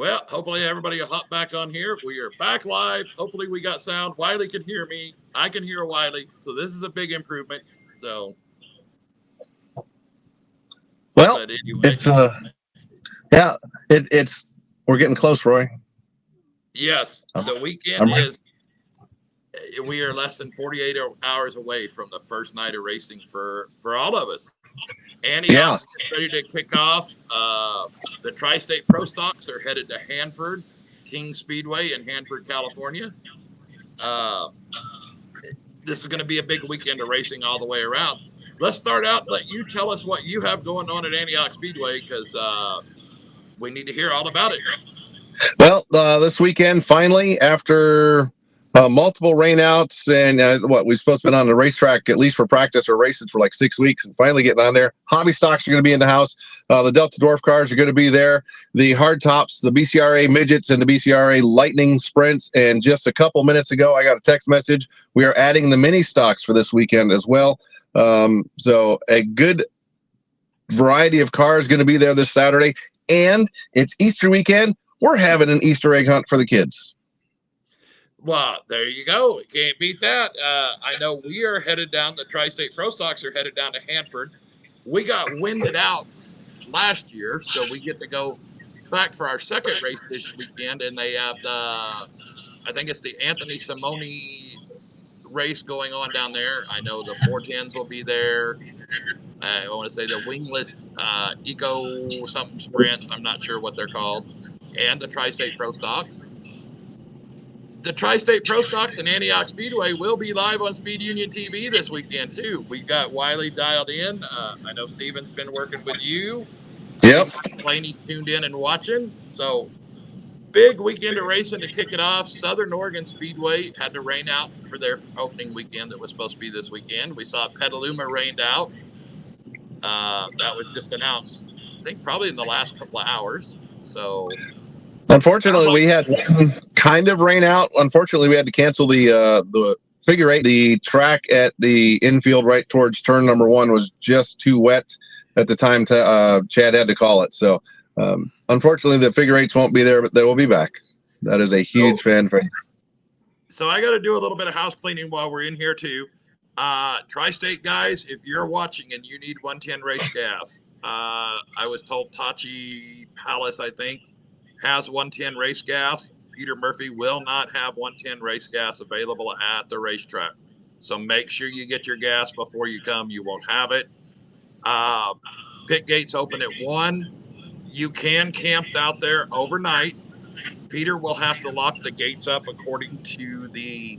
Well, hopefully everybody will hop back on here. We are back live. Hopefully we got sound. Wiley can hear me. I can hear Wiley. So this is a big improvement. So, Well, but anyway, it's yeah, it's we're getting close, Roy. yes, I'm, the weekend I'm ready. is. We are less than 48 hours away from the first night of racing for all of us. Yeah, Antioch's ready to kick off. The Tri-State Pro Stocks are headed to Hanford, King Speedway in Hanford, California. Uh, this is going to be a big weekend of racing all the way around. Let's start out. Let you tell us what you have going on at Antioch Speedway because we need to hear all about it. well, this weekend, finally, after multiple rainouts and what we've supposed to been on the racetrack at least for practice or races for like 6 weeks, and finally getting on there. Hobby stocks are going to be in the house. The Delta Dwarf cars are going to be there. The hard tops, the BCRA midgets, and the BCRA Lightning sprints. And just a couple minutes ago, I got a text message. We are adding the mini stocks for this weekend as well. So a good variety of cars going to be there this Saturday, and it's Easter weekend. We're having an Easter egg hunt for the kids. Well, there you go. Can't beat that. I know we are headed down. The Tri-State Pro Stocks are headed down to Hanford. We got winded out last year, so we get to go back for our second race this weekend, and they have I think it's the Anthony Simone race going on down there. I know the 410s will be there. I want to say the wingless Eco something sprints. I'm not sure what they're called, and the Tri-State Pro Stocks. The Tri-State Pro Stocks and Antioch Speedway will be live on Speed Union TV this weekend too. We got Wiley dialed in. I know Steven's been working with you. I Yep. think Blaney's tuned in and watching. So big weekend of racing to kick it off. Southern Oregon Speedway had to rain out for their opening weekend that was supposed to be this weekend. We saw Petaluma rained out. That was just announced, I think, probably in the last couple of hours. So sounds Unfortunately, like we had kind of rain out. Unfortunately, we had to cancel the figure eight. The track at the infield right towards turn number one was just too wet at the time. Chad had to call it. So unfortunately, the figure eights won't be there, but they will be back. That is a huge fan favorite. So I got to do a little bit of house cleaning while we're in here too. Tri-State guys, if you're watching and you need 110 race gas, I was told Tachi Palace, I think, has 110 race gas. Peter Murphy will not have 110 race gas available at the racetrack. So make sure you get your gas before you come. You won't have it. Pit gates open at 1. You can camp out there overnight. Peter will have to lock the gates up according to the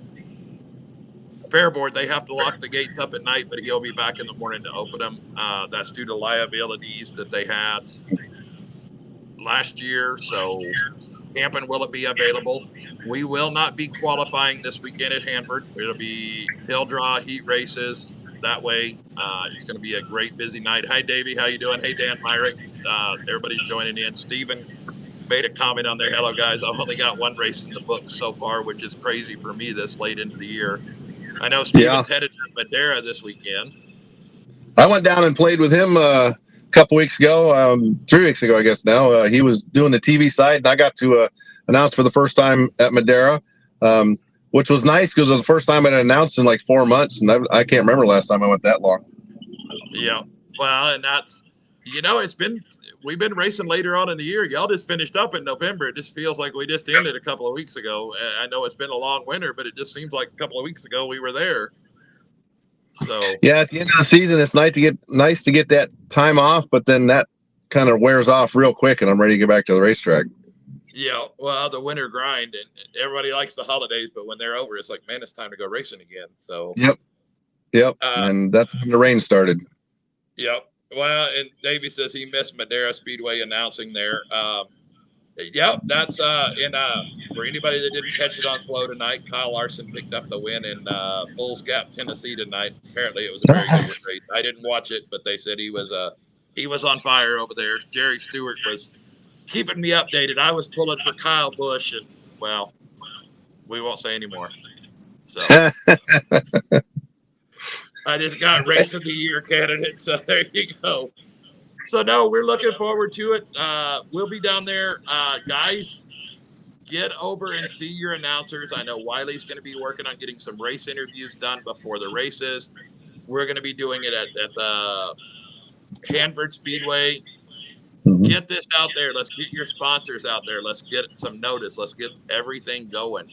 fair board. They have to lock the gates up at night, but he'll be back in the morning to open them. That's due to liabilities that they had last year. So camping will it be available? We will not be qualifying this weekend at Hanford. It'll be hill draw, heat races. That way, it's going to be a great busy night. Hi, Davey. How you doing? Hey, Dan Myrick. Everybody's joining in. Steven made a comment on there. Hello, guys. I've only got one race in the books so far, which is crazy for me this late into the year. I know Yeah, Steven's headed to Madera this weekend. I went down and played with him a couple weeks ago, 3 weeks ago, I guess now. He was doing the TV side, and I got to announce for the first time at Madera, which was nice because it was the first time I'd announced in like 4 months, and I can't remember last time I went that long. Yeah. Well, and that's, we've been racing later on in the year. Y'all just finished up in November. It just feels like we just ended a couple of weeks ago. I know it's been a long winter, but it just seems like a couple of weeks ago we were there. So Yeah, at the end of the season, it's nice to get that time off, but then that kind of wears off real quick, and I'm ready to get back to the racetrack. yeah, well, the winter grind, and everybody likes the holidays, but when they're over, it's like, man, it's time to go racing again. So, Yep, uh, and that's when the rain started. yep. Well, and Davey says he missed Madera Speedway announcing there. Yep, that's and for anybody that didn't catch it on Flow tonight, Kyle Larson picked up the win in Bulls Gap, Tennessee tonight. Apparently, it was a very good race. I didn't watch it, but they said he was on fire over there. Jerry Stewart was keeping me updated. I was pulling for Kyle Busch, and well, we won't say anymore. So I just got race of the year candidate. So there you go. So no, we're looking forward to it. We'll be down there, guys. Get over and see your announcers. I know Wiley's going to be working on getting some race interviews done before the races. We're going to be doing it at the Hanford Speedway. Get this out there. Let's get your sponsors out there. Let's get some notice. Let's get everything going.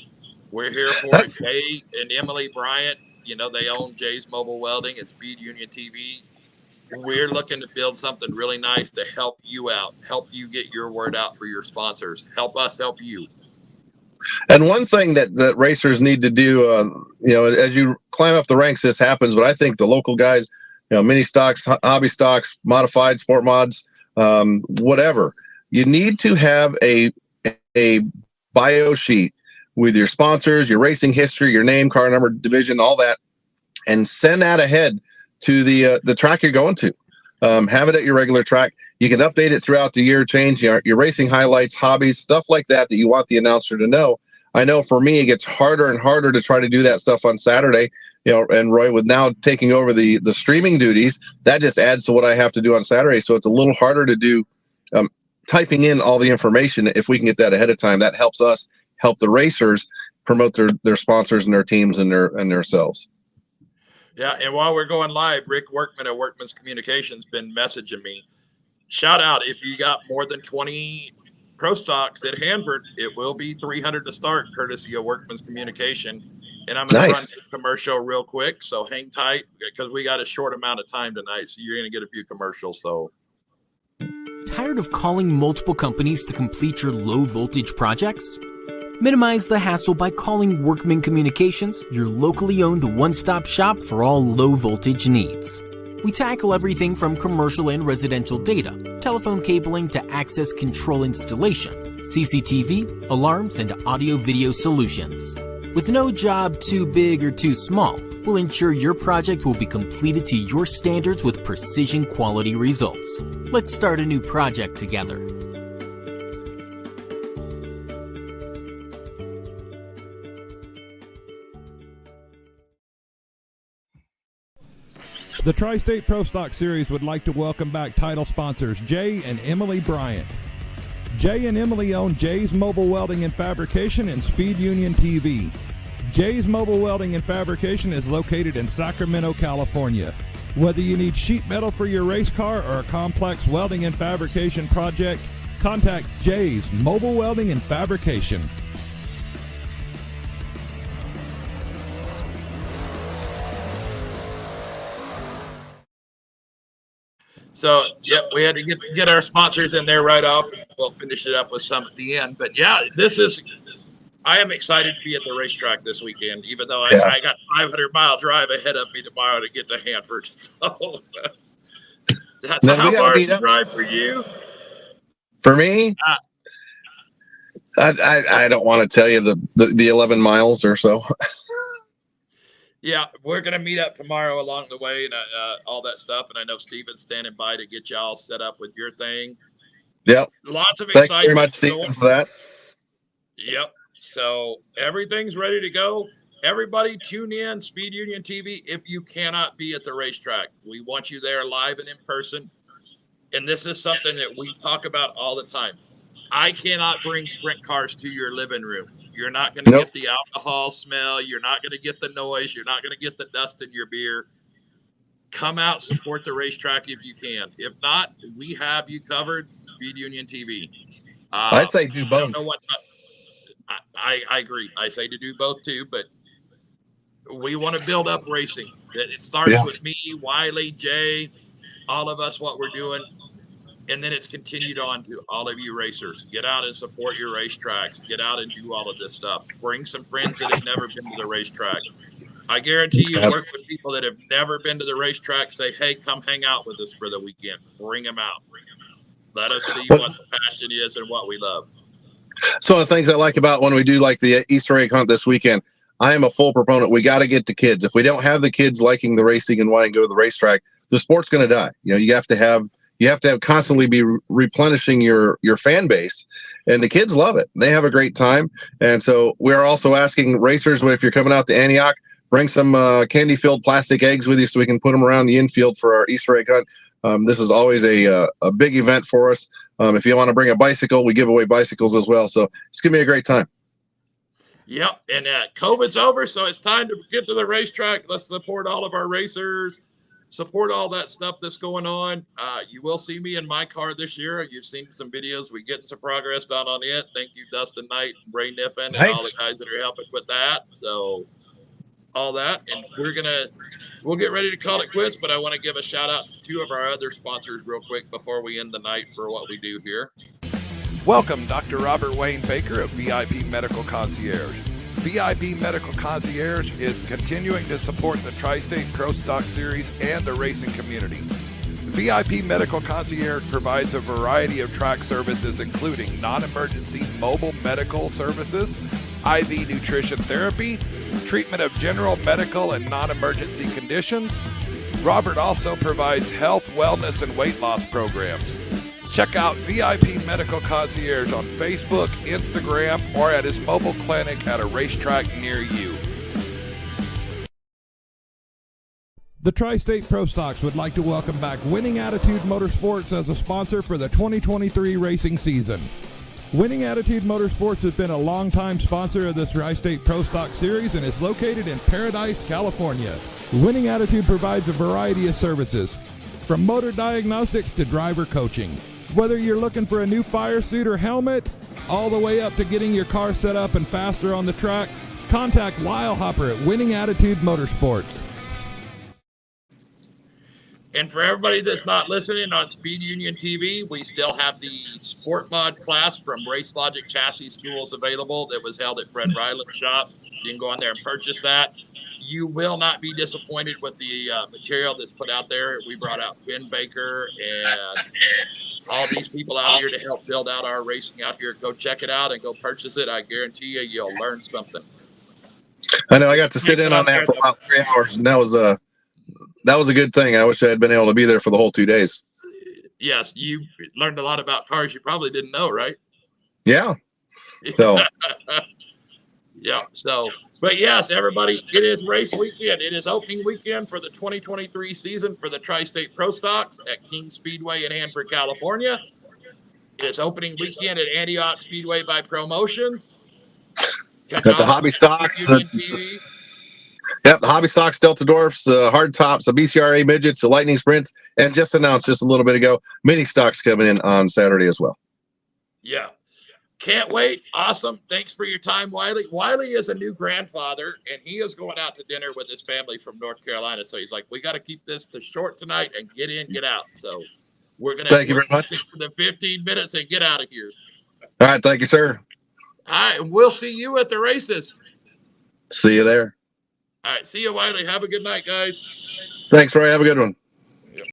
We're here for it. Jay and Emily Bryant, they own Jay's Mobile Welding and Speed Union TV. We're looking to build something really nice to help you out, help you get your word out for your sponsors. Help us help you. And one thing that racers need to do, as you climb up the ranks, this happens, but I think the local guys, mini stocks, hobby stocks, modified sport mods, whatever, you need to have a bio sheet with your sponsors, your racing history, your name, car number, division, all that, and send that ahead to the track you're going to. Have it at your regular track. You can update it throughout the year, change your racing highlights, hobbies, stuff like that you want the announcer to know. I know for me, it gets harder and harder to try to do that stuff on Saturday, and Roy, with now taking over the streaming duties, that just adds to what I have to do on Saturday. So it's a little harder to do typing in all the information. If we can get that ahead of time, that helps us help the racers promote their sponsors and their teams and themselves. Yeah, and while we're going live, Rick Workman at Workman's Communications been messaging me. Shout out, if you got more than 20 Pro Stocks at Hanford, it will be $300 to start, courtesy of Workman's Communication. And I'm going to run a commercial real quick, so hang tight because we got a short amount of time tonight, so you're going to get a few commercials. So, tired of calling multiple companies to complete your low voltage projects? Minimize the hassle by calling Workman Communications, your locally owned one-stop shop for all low-voltage needs. We tackle everything from commercial and residential data, telephone cabling to access control installation, CCTV, alarms, and audio-video solutions. With no job too big or too small, we'll ensure your project will be completed to your standards with precision quality results. Let's start a new project together. The Tri-State Pro Stock Series would like to welcome back title sponsors Jay and Emily Bryant. Jay and Emily own Jay's Mobile Welding and Fabrication and Speed Union TV. Jay's Mobile Welding and Fabrication is located in Sacramento, California. Whether you need sheet metal for your race car or a complex welding and fabrication project, contact Jay's Mobile Welding and Fabrication. So, yep, we had to get our sponsors in there right off. We'll finish it up with some at the end. But, yeah, I am excited to be at the racetrack this weekend, even though I got a 500-mile drive ahead of me tomorrow to get to Hanford. So, how far is the drive for you? For me, I don't want to tell you the 11 miles or so. Yeah, we're going to meet up tomorrow along the way and all that stuff. And I know Steven's standing by to get y'all set up with your thing. Yep. Lots of excitement. Thank you very much, Steven, for that. Yep. So everything's ready to go. Everybody tune in, Speed Union TV, if you cannot be at the racetrack. We want you there live and in person. And this is something that we talk about all the time. I cannot bring sprint cars to your living room. You're not going to get the alcohol smell. You're not going to get the noise. You're not going to get the dust in your beer. Come out, support the racetrack if you can. If not, we have you covered. Speed Union TV. I say do both. I don't know what. I agree. I say to do both too, but we want to build up racing. It starts with me, Wylie, Jay, all of us, what we're doing. And then it's continued on to all of you racers. Get out and support your racetracks. Get out and do all of this stuff. Bring some friends that have never been to the racetrack. I guarantee you work with people that have never been to the racetrack. Say, hey, come hang out with us for the weekend. Bring them out. Let us see what the passion is and what we love. So the things I like about when we do like the Easter egg hunt this weekend, I am a full proponent. We got to get the kids. If we don't have the kids liking the racing and wanting to go to the racetrack, the sport's going to die. You have to have constantly be replenishing your fan base, and the kids love it. They have a great time. And so we're also asking racers, if you're coming out to Antioch, bring some candy-filled plastic eggs with you so we can put them around the infield for our Easter egg hunt. This is always a big event for us. If you want to bring a bicycle, we give away bicycles as well. So it's going to be a great time. Yep, and COVID's over, so it's time to get to the racetrack. Let's support all of our racers, support all that stuff that's going on. You will see me in my car this year. You've seen some videos. We're getting some progress done on it. Thank you, Dustin Knight, Ray Niffen, and all the guys that are helping with that. So all that, and we'll get ready to call it quits, but I want to give a shout out to two of our other sponsors real quick before we end the night for what we do here. Welcome, Dr. Robert Wayne Baker of VIP Medical Concierge. VIP Medical Concierge is continuing to support the Tri-State Pro Stock Series and the racing community. VIP Medical Concierge provides a variety of track services, including non-emergency mobile medical services, IV nutrition therapy, treatment of general medical and non-emergency conditions. Robert also provides health, wellness, and weight loss programs. Check out VIP Medical Concierge on Facebook, Instagram, or at his mobile clinic at a racetrack near you. The Tri-State Pro Stocks would like to welcome back Winning Attitude Motorsports as a sponsor for the 2023 racing season. Winning Attitude Motorsports has been a longtime sponsor of the Tri-State Pro Stock Series and is located in Paradise, California. Winning Attitude provides a variety of services, from motor diagnostics to driver coaching. Whether you're looking for a new fire suit or helmet, all the way up to getting your car set up and faster on the track, contact Lyle Hopper at Winning Attitude Motorsports. And for everybody that's not listening on Speed Union TV, we still have the Sport Mod class from Race Logic Chassis Schools available that was held at Fred Ryland's shop. You can go on there and purchase that. You will not be disappointed with the material that's put out there. We brought out Ben Baker and all these people out here to help build out our racing out here. Go check it out and go purchase it. I guarantee you'll learn something. I know I got to sit in on that for about 3 hours, and that was a good thing. I wish I had been able to be there for the whole 2 days. Yes, you learned a lot about cars you probably didn't know, right? Yeah. So. Yeah. So, but yes, everybody, it is race weekend. It is opening weekend for the 2023 season for the Tri-State Pro Stocks at King Speedway in Hanford, California. It is opening weekend at Antioch Speedway by Promotions. At the Hobby Stocks. Yep, the Hobby Stocks, Delta Dwarfs, Hard Tops, the BCRA Midgets, the Lightning Sprints, and just announced just a little bit ago, Mini Stocks coming in on Saturday as well. Yeah. Can't wait. Awesome. Thanks for your time, Wylie. Wylie is a new grandfather, and he is going out to dinner with his family from North Carolina. So he's like, we got to keep this to short tonight and get in, get out. So we're going to thank you very much for the 15 minutes and get out of here. All right. Thank you, sir. All right. And we'll see you at the races. See you there. All right. See you, Wylie. Have a good night, guys. Thanks, Ray. Have a good one.